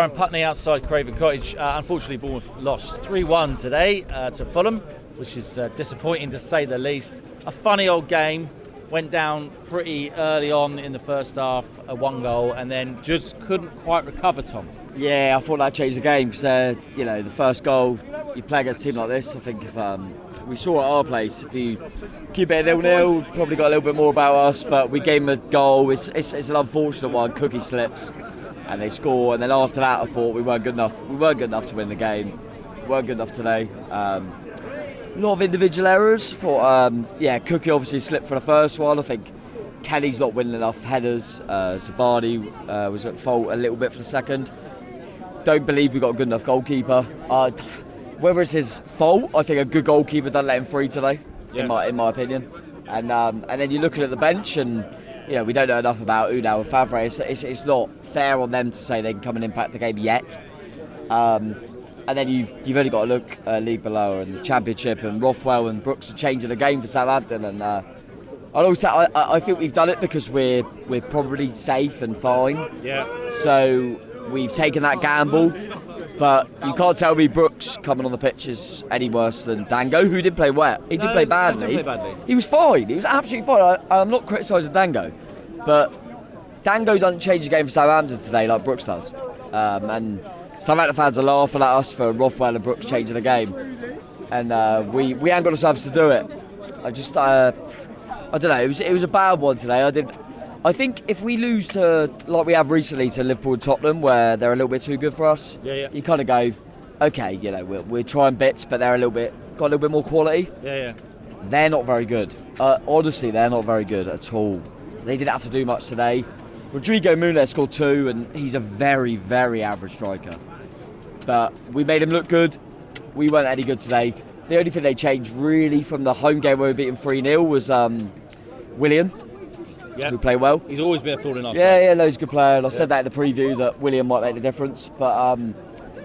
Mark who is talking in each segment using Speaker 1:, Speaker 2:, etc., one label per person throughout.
Speaker 1: Aaron Putney outside Craven Cottage. Unfortunately, Bournemouth lost 3-1 today to Fulham, which is disappointing to say the least. A funny old game. Went down pretty early on in the first half, one goal, and then just couldn't quite recover, Tom.
Speaker 2: Yeah, I thought that changed the game because, the first goal, you play against a team like this, I think if we saw at our place, if you keep it 0-0, probably got a little bit more about us, but we gave them a goal. It's an unfortunate one. Cookie slips and they score, and then after that I thought we weren't good enough. We weren't good enough to win the game. We weren't good enough today. A lot of individual errors. Cookie obviously slipped for the first one. I think Kelly's not winning enough headers. Zabadi was at fault a little bit for the second. Don't believe we got a good enough goalkeeper. Whether it's his fault, I think a good goalkeeper doesn't let him free today, in my opinion. And then you're looking at the bench, and we don't know enough about Unai and Favre. It's not fair on them to say they can come and impact the game yet. And then you've only got to look at league below and the Championship, and Rothwell and Brooks are changing the game for Southampton. And I think we've done it because we're probably safe and fine.
Speaker 1: Yeah.
Speaker 2: So we've taken that gamble, but you can't tell me Brooks coming on the pitch is any worse than Dango, who didn't play well. He didn't play badly. He was fine. He was absolutely fine. I'm not criticising Dango, but Dango doesn't change the game for Southampton today like Brooks does. And Southampton fans are laughing at us for Rothwell and Brooks changing the game, and we ain't got the subs to do it. I don't know. It was a bad one today. I think if we lose to, like we have recently, to Liverpool and Tottenham, where they're a little bit too good for us, you kind of go, okay, we're trying bits, but got a little bit more quality.
Speaker 1: Yeah.
Speaker 2: They're not very good. Honestly, they're not very good at all. They didn't have to do much today. Rodrigo Muniz scored 2, and he's a very, very average striker. But we made him look good. We weren't any good today. The only thing they changed really from the home game where we beat him 3-0 was William, who played well.
Speaker 1: He's always been a thorn in our side.
Speaker 2: Yeah, no, he's a good player. And I said that in the preview that William might make the difference. But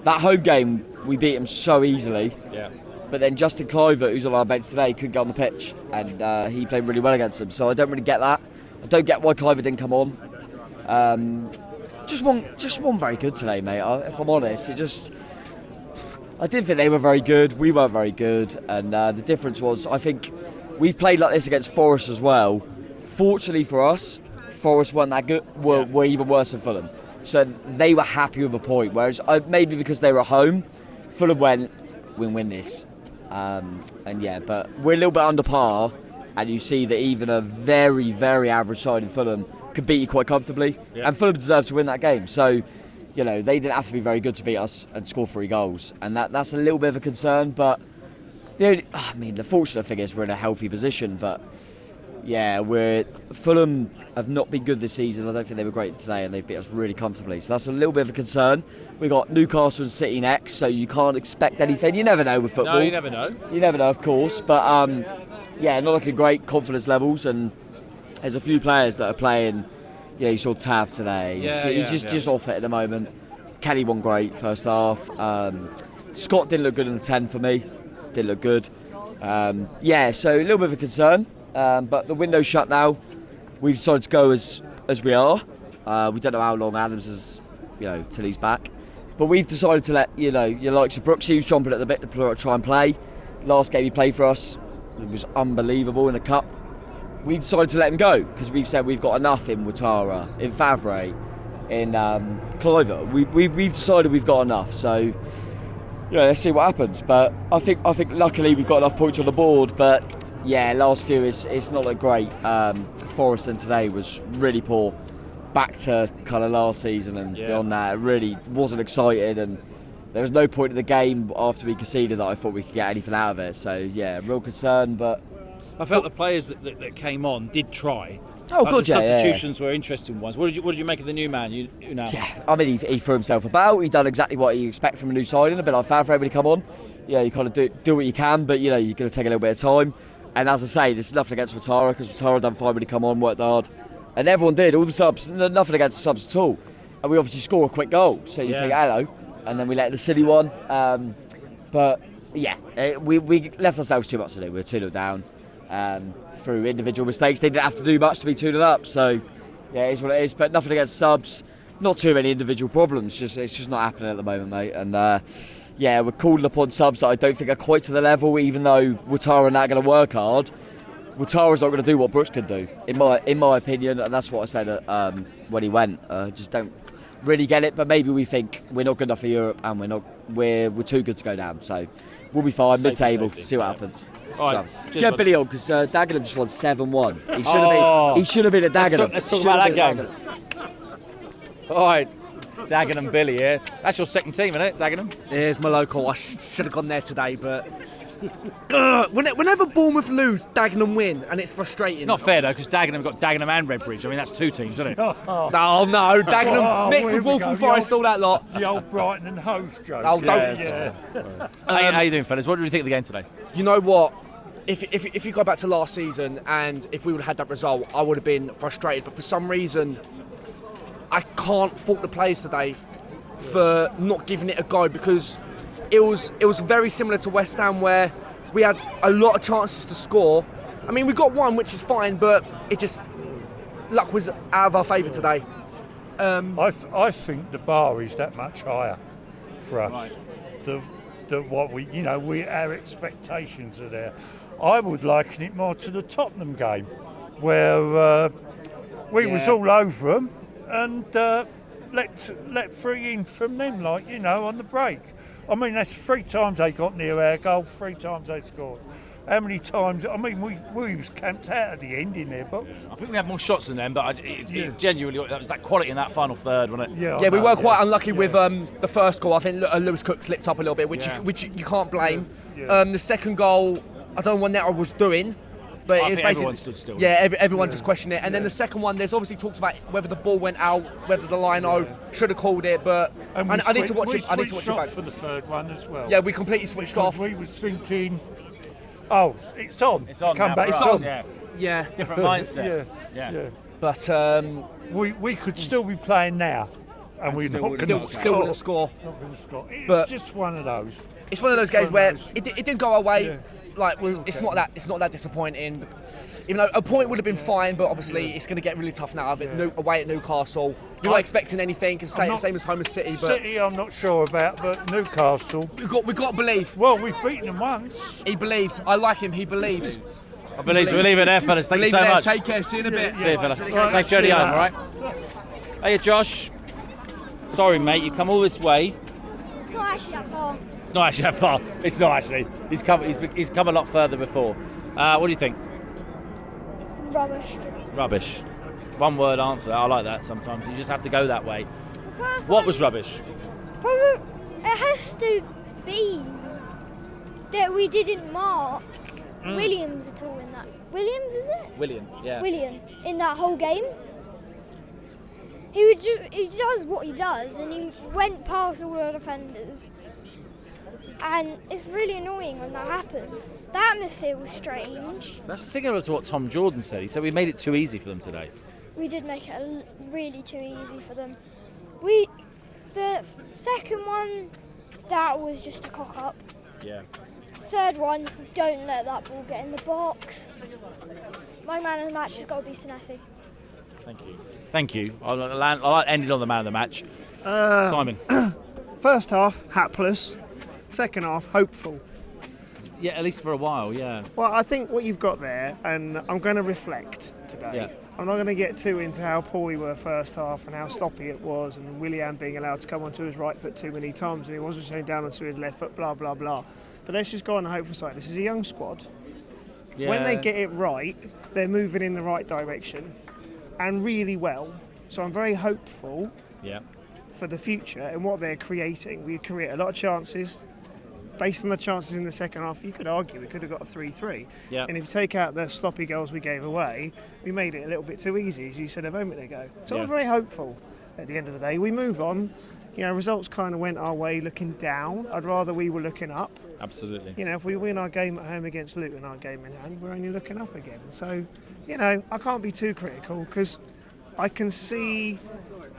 Speaker 2: that home game, we beat him so easily.
Speaker 1: Yeah.
Speaker 2: But then Justin Kluivert, who's on our bench today, couldn't get on the pitch, and he played really well against them. So I don't really get that. I don't get why Kluivert didn't come on. Just one very good today, mate. If I'm honest, I didn't think they were very good. We weren't very good, and the difference was, I think we've played like this against Forest as well. Fortunately for us, Forest weren't that good. Were even worse than Fulham, so they were happy with a point. Whereas maybe because they were at home, Fulham went, we'll win this, but we're a little bit under par, and you see that even a very, very average side in Fulham could beat you quite comfortably, and Fulham deserved to win that game. So, they didn't have to be very good to beat us and score 3 goals, and that's a little bit of a concern. But the fortunate thing is we're in a healthy position. But Fulham have not been good this season. I don't think they were great today, and they've beat us really comfortably. So that's a little bit of a concern. We got Newcastle and City next, so you can't expect anything. You never know with football.
Speaker 1: No, you never know.
Speaker 2: You never know, of course. But not looking great confidence levels, and there's a few players that are playing. You saw Tav today. He's just off it at the moment. Kelly won great first half. Scott didn't look good in the 10 for me. Didn't look good. So a little bit of a concern. But the window's shut now. We've decided to go as we are. We don't know how long Adams is, till he's back. But we've decided to let your likes of Brooks, he was chomping at the bit to try and play. Last game he played for us, it was unbelievable in the cup. We decided to let him go because we've said we've got enough in Ouattara, in Favre, in Kluivert. We've decided we've got enough. So let's see what happens. But I think luckily we've got enough points on the board. But last few it's not looked great. Forest today was really poor. Back to kind of last season and beyond that, it really wasn't excited, and there was no point in the game after we conceded that I thought we could get anything out of it. So real concern. But
Speaker 1: I felt the players that came on did try.
Speaker 2: Oh, good,
Speaker 1: the substitutions were interesting ones. What did you make of the new man?
Speaker 2: He threw himself about. He done exactly what you expect from a new signing. A bit like Favre when he come on. You kind of do what you can, but you're going to take a little bit of time. And as I say, there's nothing against Ouattara because Ouattara done fine when he come on, worked hard, and everyone did. All the subs, nothing against the subs at all. And we obviously score a quick goal, so you think hello, and then we let the silly one. We left ourselves too much to do. We were 2-0 down. Through individual mistakes, they didn't have to do much to be 2-0 up. So it is what it is. But nothing against subs. not too many individual problems. It's just not happening at the moment, mate. And we're calling upon subs that I don't think are quite to the level. Even though Ouattara and that are going to work hard, Ouattara's not going to do what Brooks can do, in my opinion. And that's what I said when he went. Just don't really get it. But maybe we think we're not good enough for Europe, and we're too good to go down. So we'll be fine, mid-table. See what happens.
Speaker 1: Right.
Speaker 2: Get Billy on, because Dagenham just won 7-1. He should have been at Dagenham.
Speaker 1: Let's talk about that game. All right, it's Dagenham Billy here. That's your second team, isn't it, Dagenham?
Speaker 3: Here's my local. I should have gone there today, but whenever Bournemouth lose, Dagenham win, and it's frustrating.
Speaker 1: Not fair though, because Dagenham got Dagenham and Redbridge. I mean, that's 2 teams, isn't it?
Speaker 3: Oh no, Dagenham mixed with Waltham Forest, all that lot.
Speaker 4: The old Brighton and Hove joke.
Speaker 3: Oh, don't.
Speaker 4: Yeah.
Speaker 1: How you doing, fellas? What do you think of the game today?
Speaker 3: You know what? If you go back to last season, and if we would have had that result, I would have been frustrated. But for some reason, I can't fault the players today for not giving it a go, because it was very similar to West Ham, where we had a lot of chances to score. I mean, we got one, which is fine, but luck was out of our favour today.
Speaker 4: I think the bar is that much higher for us. Right. To what our expectations are there. I would liken it more to the Tottenham game, where we was all over them and let 3 in from them, on the break. I mean, that's 3 times they got near our goal, 3 times they scored. How many times? I mean, we was camped out at the end in their box.
Speaker 1: I think we had more shots than them, but it genuinely, that was that quality in that final third, wasn't it?
Speaker 3: Yeah, we were quite unlucky with the first goal. I think Lewis Cook slipped up a little bit, which you can't blame. The second goal, I don't know what Neto was doing, but
Speaker 1: I think everyone stood still.
Speaker 3: Yeah, everyone just questioned it. And then the second one, there's obviously talks about whether the ball went out, whether the lino should have called it, but I need to watch it. I need to watch it back
Speaker 4: for the third one as well.
Speaker 3: Yeah, we completely switched off.
Speaker 4: We was thinking, oh, it's on.
Speaker 1: It's on.
Speaker 4: Come back.
Speaker 3: It's on. Yeah.
Speaker 1: Different mindset.
Speaker 4: Yeah.
Speaker 3: But
Speaker 4: we could still be playing now, and we
Speaker 3: still wouldn't score.
Speaker 4: Not going to score.
Speaker 3: But
Speaker 4: It's just one of those.
Speaker 3: It's one of those games where it didn't go our way. It's not that disappointing. Even though a point would have been fine, but obviously it's going to get really tough now. Away at Newcastle, you're not expecting anything. Same as home as City. But
Speaker 4: City, I'm not sure about, but Newcastle.
Speaker 3: We've got to believe.
Speaker 4: Well, we've beaten them once.
Speaker 3: He believes. I like him. He believes.
Speaker 1: I believe we'll leave it there, fellas. Thank you so much.
Speaker 3: Take care. See you in a bit.
Speaker 1: See you, fella. Safe journey home, all right? Hey, Josh. Sorry, mate. You come all this way.
Speaker 5: It's not actually that far.
Speaker 1: It's not actually that far. It's not actually. He's come a lot further before. What do you think? Rubbish. One word answer. I like that sometimes. You just have to go that way. What was rubbish?
Speaker 5: Probably it has to be that we didn't mark Williams at all in that. Williams, is it?
Speaker 1: William, yeah.
Speaker 5: William in that whole game. He does what he does, and he went past all the defenders. And it's really annoying when that happens. The atmosphere was strange.
Speaker 1: That's similar to what Tom Jordan said. He said we made it too easy for them today.
Speaker 5: We did make it really too easy for them. The second one, that was just a cock up.
Speaker 1: Yeah.
Speaker 5: Third one, don't let that ball get in the box. My man of the match has got to be Senesi.
Speaker 1: Thank you. I ended on the man of the match. Simon.
Speaker 6: First half, hapless. Second half, hopeful.
Speaker 1: Yeah, at least for a while, yeah.
Speaker 6: Well, I think what you've got there, and I'm going to reflect today.
Speaker 1: Yeah.
Speaker 6: I'm not going to get too into how poor we were first half and how sloppy it was, and Willian being allowed to come onto his right foot too many times, and he wasn't showing down onto his left foot, blah, blah, blah. But let's just go on the hopeful side. This is a young squad.
Speaker 1: Yeah.
Speaker 6: When they get it right, they're moving in the right direction, and really well. So I'm very hopeful for the future and what they're creating. We create a lot of chances. Based on the chances in the second half, you could argue we could have got a 3-3.
Speaker 1: Yeah.
Speaker 6: And if you take out the sloppy goals we gave away, we made it a little bit too easy, as you said a moment ago. So I'm very hopeful at the end of the day. We move on. Results kind of went our way looking down. I'd rather we were looking up.
Speaker 1: Absolutely.
Speaker 6: If we win our game at home against Luton, our game in hand, we're only looking up again. So, I can't be too critical because I can see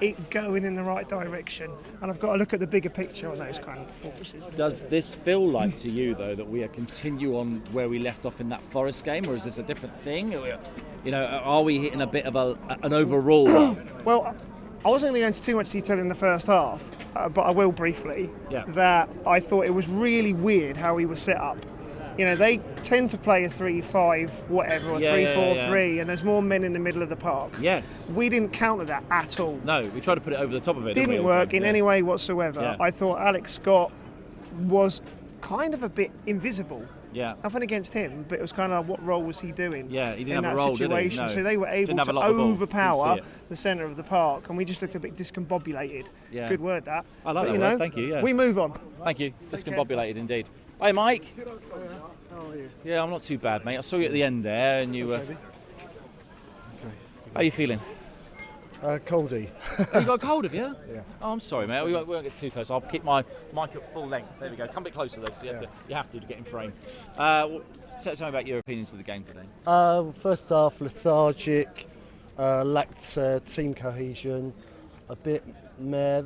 Speaker 6: it going in the right direction, and I've got to look at the bigger picture on those kind of performances.
Speaker 1: Does this feel like to you, though, that we are continue on where we left off in that Forest game, or is this a different thing? Are we hitting a bit of an overall?
Speaker 6: Well, I wasn't going to go into too much detail in the first half, but I will briefly.
Speaker 1: Yeah.
Speaker 6: That I thought it was really weird how he was set up. You know, they tend to play a 3-5 whatever, or 3-4-3, and there's more men in the middle of the park.
Speaker 1: Yes.
Speaker 6: We didn't counter that at all.
Speaker 1: No, we tried to put it over the top of it.
Speaker 6: Didn't work in any way whatsoever.
Speaker 1: Yeah.
Speaker 6: I thought Alex Scott was kind of a bit invisible.
Speaker 1: Yeah.
Speaker 6: Nothing against him, but it was kind of what role was he doing?
Speaker 1: Yeah, he didn't
Speaker 6: in
Speaker 1: have
Speaker 6: that
Speaker 1: a role, did he?
Speaker 6: situation.
Speaker 1: No.
Speaker 6: So they were able
Speaker 1: Didn't have
Speaker 6: to
Speaker 1: a lot of the ball.
Speaker 6: overpower
Speaker 1: Didn't see it.
Speaker 6: the centre of the park, and we just looked a bit discombobulated.
Speaker 1: Yeah.
Speaker 6: Good word, that.
Speaker 1: I like
Speaker 6: but,
Speaker 1: that word, thank you, yeah.
Speaker 6: We move on.
Speaker 1: Thank you.
Speaker 6: Take care.
Speaker 1: Discombobulated indeed. Hey, Mike.
Speaker 6: How are you?
Speaker 1: Yeah, I'm not too bad, mate. I saw you at the end there, and you were. How are you feeling?
Speaker 7: Coldy.
Speaker 1: Oh, you got a cold, have you?
Speaker 7: Yeah.
Speaker 1: Oh, I'm sorry, mate. We won't get too close. I'll keep my mic at full length. There we go. Come a bit closer, though, because you have to get in frame. Tell me about your opinions of the game today.
Speaker 7: First half, lethargic, lacked team cohesion, a bit meh.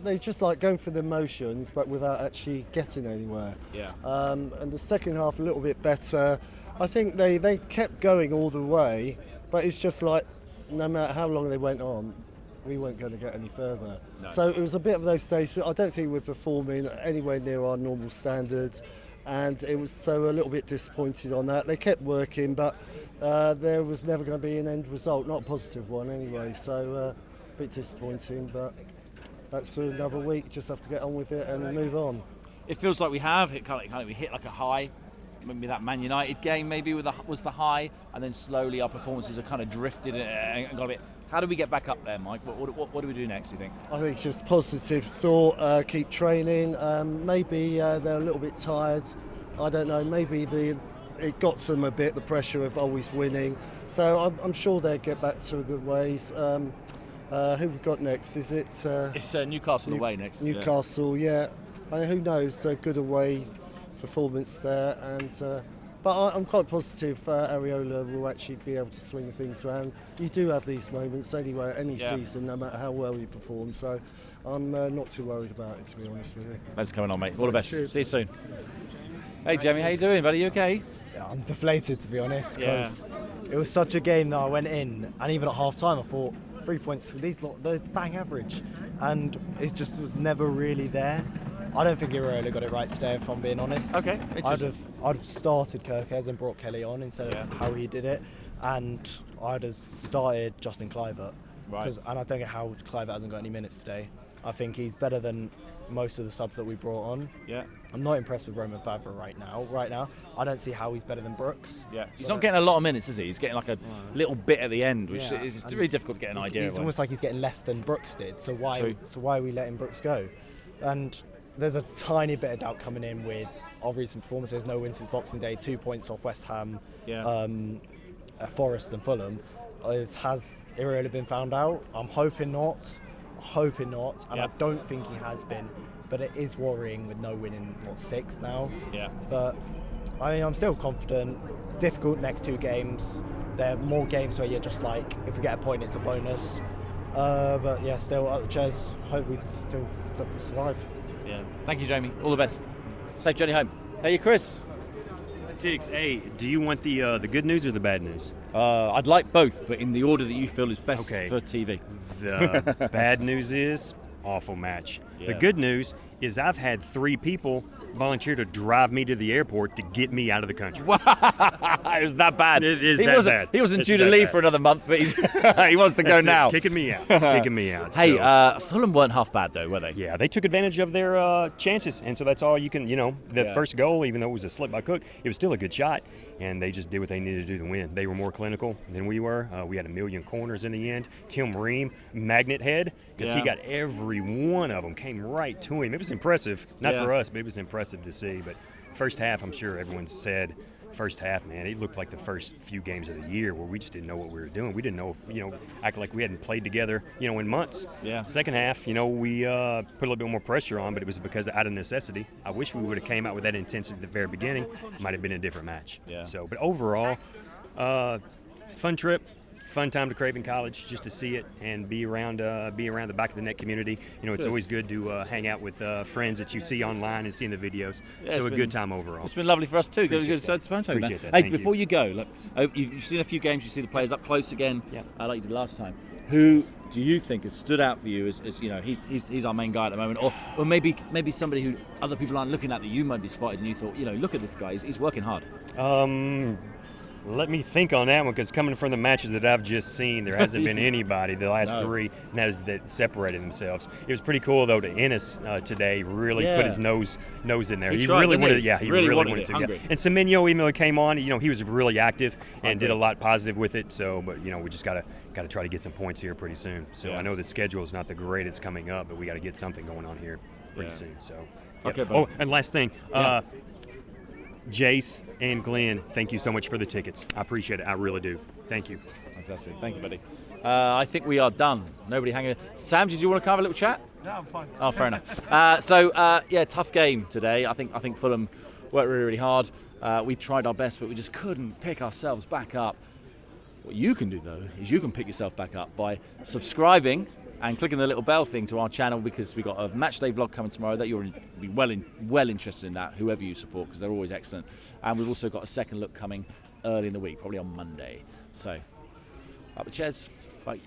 Speaker 7: They just like going through the motions, but without actually getting anywhere.
Speaker 1: Yeah.
Speaker 7: And the second half, a little bit better. I think they kept going all the way, but it's just like, no matter how long they went on, we weren't going to get any further.
Speaker 1: No.
Speaker 7: So it was a bit of those days. I don't think we're performing anywhere near our normal standards, and it was so a little bit disappointed on that. They kept working, but there was never going to be an end result, not a positive one anyway. So a bit disappointing, but that's another week. Just have to get on with it and move on.
Speaker 1: It feels like we have. We hit like a high. Maybe that Man United game was the high, and then slowly our performances have kind of drifted and got a bit. How do we get back up there, Mike? What do we do next, do you think?
Speaker 7: I think it's just positive thought, keep training. Maybe they're a little bit tired. I don't know, maybe it got to them a bit, the pressure of always winning. So I'm sure they'll get back to the ways. Who we've got next? Is it?
Speaker 1: It's Newcastle away next.
Speaker 7: Newcastle, yeah. I mean, who knows? A good away performance there, and but I'm quite positive Areola will actually be able to swing things around. You do have these moments anyway, any season, no matter how well you perform. So I'm not too worried about it, to be honest with you.
Speaker 1: Thanks for coming on, mate. All the best.
Speaker 7: Cheers.
Speaker 1: See you soon. Hey, Jamie, how you doing, buddy? You okay?
Speaker 8: Yeah, I'm deflated, to be honest, because it was such a game that I went in, and even at half time I thought 3 points, these lot, they're bang average, and it just was never really there. I don't think Areola got it right today, if I'm being honest.
Speaker 1: Okay,
Speaker 8: I'd have started Kirkes and brought Kelly on instead of how he did it, and I'd have started Justin Kluivert.
Speaker 1: Right.
Speaker 8: And I don't get how Kluivert hasn't got any minutes today. I think he's better than most of the subs that we brought on.
Speaker 1: Yeah.
Speaker 8: I'm not impressed with Roman Favre right now. I don't see how he's better than Brooks.
Speaker 1: Yeah. He's not getting a lot of minutes, is he? He's getting like a little bit at the end, which is really difficult to get an idea of.
Speaker 8: It's almost like he's getting less than Brooks did. So why are we letting Brooks go? And there's a tiny bit of doubt coming in with our recent performances. No wins since Boxing Day, 2 points off West Ham, Forest and Fulham. Has Areola been found out? I'm hoping not, and I don't think he has been. But it is worrying with no win in 6 now. Yeah. But I mean, I'm still confident. Difficult next 2 games. There are more games where you're just like, if we get a point, it's a bonus. But yeah, still at the chairs. Hope we still survive.
Speaker 1: Yeah. Thank you, Jamie. All the best. Safe journey home. Hey, Chris.
Speaker 9: Tiggs, hey, do you want the good news or the bad news?
Speaker 1: I'd like both, but in the order that you feel is best for TV.
Speaker 9: The bad news is awful match.
Speaker 1: Yeah.
Speaker 9: The good news is I've had 3 people volunteer to drive me to the airport to get me out of the country.
Speaker 1: It was that bad.
Speaker 9: It is bad.
Speaker 1: He wasn't due to leave for another month, but he wants to go now.
Speaker 9: Kicking me out.
Speaker 1: Hey, Fulham weren't half bad though, were they?
Speaker 9: Yeah, they took advantage of their chances, and so that's all you can, the first goal, even though it was a slip by Cook, it was still a good shot, and they just did what they needed to do to win. They were more clinical than we were. We had 1 million corners in the end. Tim Ream, magnet head, because he got every one of them, came right to him. It was impressive. Not for us, but it was impressive to see. But first half, I'm sure everyone said, first half, man, it looked like the first few games of the year where we just didn't know what we were doing. We didn't know, act like we hadn't played together, in months. Yeah. Second half, we put a little bit more pressure on, but it was because out of necessity. I wish we would have came out with that intensity at the very beginning. It might have been a different match. Yeah. So, but overall, fun trip. Fun time to Craven College just to see it and be around the back of the net community. It's always good to hang out with friends that you see online and see in the videos. Yeah, so a good time overall.
Speaker 1: It's been lovely for us too.
Speaker 9: Appreciate that.
Speaker 1: Hey, before you go, look, you've seen a few games. You see the players up close again, like you did last time. Who do you think has stood out for you as you know, he's our main guy at the moment, or maybe somebody who other people aren't looking at that you might be spotted and you thought, you know, look at this guy, he's working hard?
Speaker 9: Let me think on that one, because coming from the matches that I've just seen, there hasn't been anybody the last three that separated themselves. It was pretty cool though to Ennis today really put his nose in there. He really wanted it. He really wanted to. Yeah. And Semenyo, even though he came on, you know, he was really active and did a lot positive with it. So, but you know, we just gotta try to get some points here pretty soon. So I know the schedule is not the greatest coming up, but we got to get something going on here pretty soon. So.
Speaker 1: Okay.
Speaker 9: Oh, and last thing. Jace and Glenn, thank you so much for the tickets. I appreciate it. I really do. Thank you.
Speaker 1: Fantastic. Thank you, buddy. I think we are done. Nobody hanging. Sam, did you want to have a little chat?
Speaker 10: No, I'm fine.
Speaker 1: Oh, fair enough. So, tough game today. I think Fulham worked really, really hard. We tried our best, but we just couldn't pick ourselves back up. What you can do, though, is you can pick yourself back up by subscribing and clicking the little bell thing to our channel, because we've got a match day vlog coming tomorrow that you'll be well interested in that, whoever you support, because they're always excellent. And we've also got a second look coming early in the week, probably on Monday. So, up the chairs. Bye.